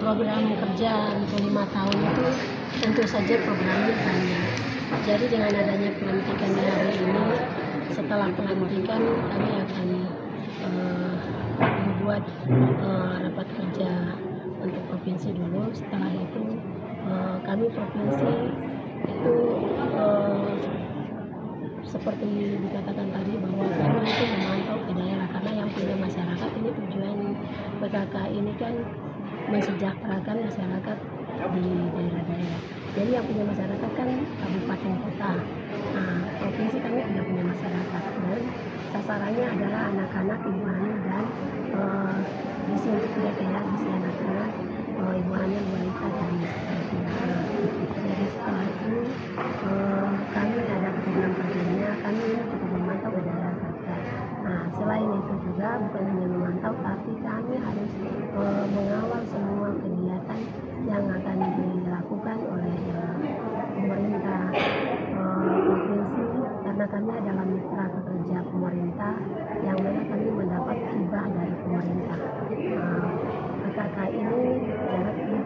program kerja untuk 5 tahun itu tentu saja programnya banyak. Jadi dengan adanya pelantikan di hari ini, setelah pelantikan kami akan membuat rapat kerja untuk provinsi dulu. Setelah itu kami provinsi itu seperti dikatakan tadi bahwa kami itu memantau ke daerah, karena yang punya masyarakat ini tujuan PKK ini kan mensejahterakan masyarakat di daerah-daerah. Jadi yang punya masyarakat kan kabupaten kota. Nah, provinsi kami tidak punya masyarakat, dan sasarannya adalah anak-anak, ibu hamil, dan gizi untuk tidak gizi anak-anak, ibu hamil, balita, dan seterusnya. Jadi setelah itu kami ada program kerjanya, kami ini cukup memantau ke daerah kerja. Nah, selain itu juga bukan hanya memantau, tapi kami harus mengawal semua kegiatan yang akan dilakukan oleh pemerintah provinsi, karena kami adalah mitra kerja pemerintah yang mana kami mendapat hibah dari pemerintah. PKK ini dari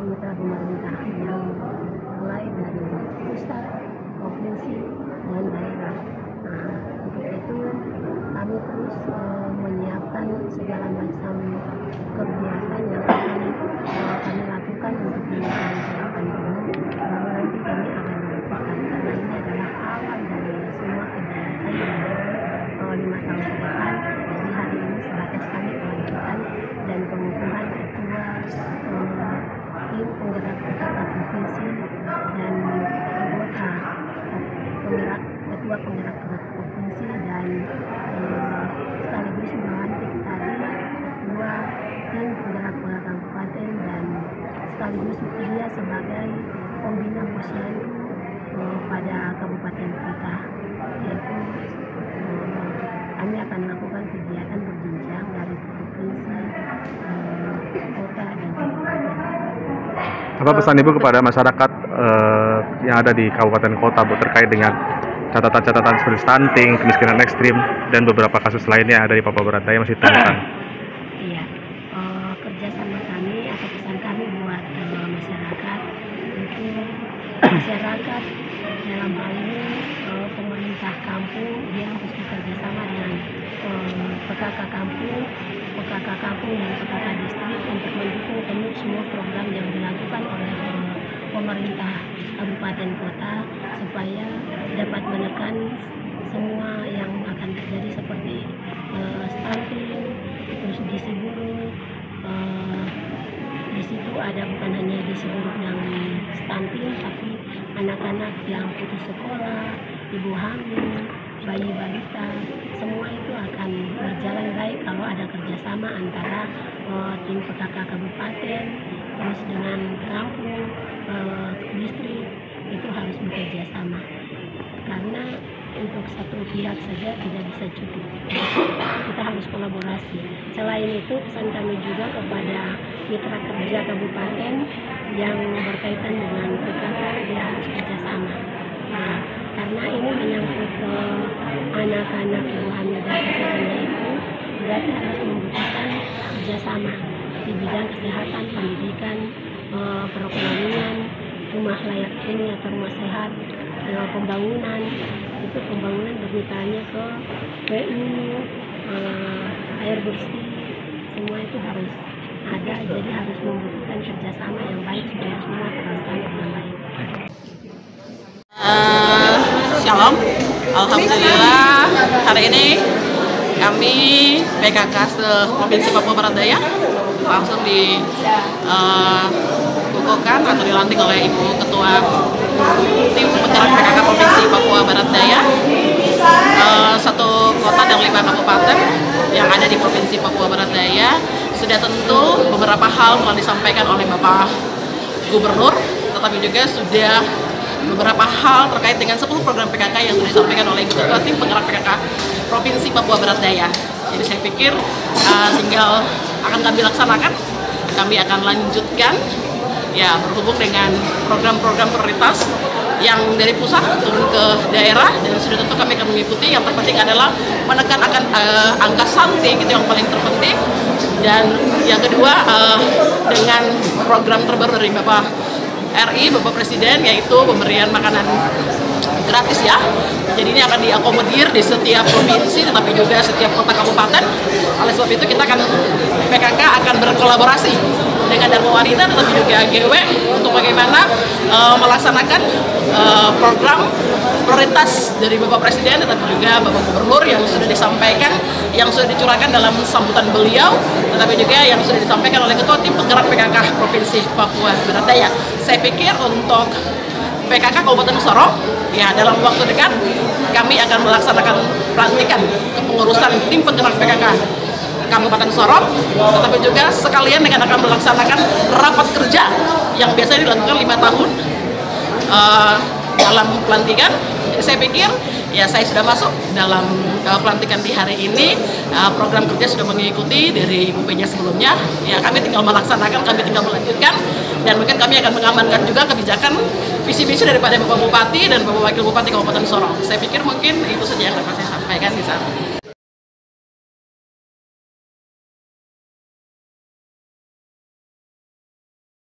mitra pemerintah yang mulai dari pusat, provinsi, dan daerah. Nah, untuk itu kami terus menyiapkan segala macam kegiatan yang akan kami lakukan untuk menjalankan ini. Baru nanti kami akan melakukan, karena ini adalah awal dari semua kegiatan yang 5 tahun ke depan. Jadi hari ini sebatas kami pelantikan dan pengukuhan ketua tim penggerak PKK provinsi dan anggota ketua penggerak provinsi, dan sekaligus melantik tadi ketua tim penggerak kabupaten, dan sekaligus dia sebagai pembina posyandu pada kabupaten kita. Yaitu kami akan melakukan kegiatan berjenjang dari provinsi, kota, dan kabupaten. Apa pesan Ibu kepada masyarakat yang ada di kabupaten kota, Bu, terkait dengan catatan-catatan seperti stunting, kemiskinan ekstrim, dan beberapa kasus lainnya yang ada di Papua Barat Daya masih ditemukan? Iya, kerjasama kami atau pesan kami buat masyarakat itu, masyarakat dalam hal ini pemerintah kampung dia harus bekerjasama dengan PKK kampung, dan PKK distrik untuk mendukung penuh semua program yang dilakukan oleh pemerintah kabupaten kota, supaya dapat menekan semua yang akan terjadi seperti stunting, terus gizi buruk. Di situ ada bukan hanya gizi buruk yang stunting, tapi anak-anak yang putus sekolah, ibu hamil, bayi balita, semua itu akan berjalan baik kalau ada kerjasama antara tim PKK kabupaten terus dengan kampung, distrik, itu harus bekerja sama, karena untuk satu pihak saja tidak bisa cukup. Kita harus kolaborasi. Selain itu, pesan kami juga kepada mitra kerja kabupaten yang berkaitan dengan PKK, dia harus kerjasama. Nah, karena ini menyangkut anak-anak ibu hamil dan sasarannya itu, berarti harus membutuhkan kerjasama di bidang kesehatan, pendidikan, perekonomian, rumah layak huni atau rumah sehat, pembangunan. Itu pembangunan bermitranya ke PU, air bersih, semua itu harus ada. Jadi harus membutuhkan kerjasama yang baik supaya semua terlaksana dengan baik. Shalom, alhamdulillah hari ini kami PKK Provinsi Papua Barat Daya langsung dikukuhkan atau dilantik oleh Ibu Ketua Tim Penggerak PKK Provinsi Papua Barat Daya, 1 kota dan 5 kabupaten yang ada di Provinsi Papua Barat Daya. Sudah tentu beberapa hal telah disampaikan oleh Bapak Gubernur, tetapi juga sudah beberapa hal terkait dengan 10 program PKK yang sudah disampaikan oleh Ibu Ketua Tim Penggerak PKK Provinsi Papua Barat Daya. Jadi saya pikir tinggal akan kami laksanakan, kami akan lanjutkan ya berhubung dengan program-program prioritas yang dari pusat turun ke daerah, dan sudah tentu kami akan mengikuti. Yang terpenting adalah menekan akan angka stunting, itu yang paling terpenting. Dan yang kedua, dengan program terbaru dari Bapak RI, Bapak Presiden, yaitu pemberian makanan gratis ya. Jadi ini akan diakomodir di setiap provinsi, tetapi juga setiap kota kabupaten. Oleh sebab itu kita akan PKK akan berkolaborasi dengan Dharma Wanita, tetapi juga GW untuk bagaimana melaksanakan program prioritas dari Bapak Presiden, tetapi juga Bapak Gubernur yang sudah disampaikan, yang sudah dicurahkan dalam sambutan beliau, tetapi juga yang sudah disampaikan oleh Ketua Tim Penggerak PKK Provinsi Papua Barat Daya. Saya pikir untuk PKK Kabupaten Sorong, ya dalam waktu dekat kami akan melaksanakan pelantikan kepengurusan Tim Penggerak PKK Kabupaten Sorong, tetapi juga sekalian dengan akan melaksanakan rapat kerja yang biasanya dilakukan 5 tahun dalam pelantikan. Saya pikir ya saya sudah masuk dalam pelantikan di hari ini. Program kerja sudah mengikuti dari Ibu Peja sebelumnya. Ya kami tinggal melaksanakan, kami tinggal melanjutkan, dan mungkin kami akan mengamankan juga kebijakan visi-misi daripada Bapak Bupati dan Bapak Wakil Bupati Kabupaten Sorong. Saya pikir mungkin itu saja yang dapat saya sampaikan di sana.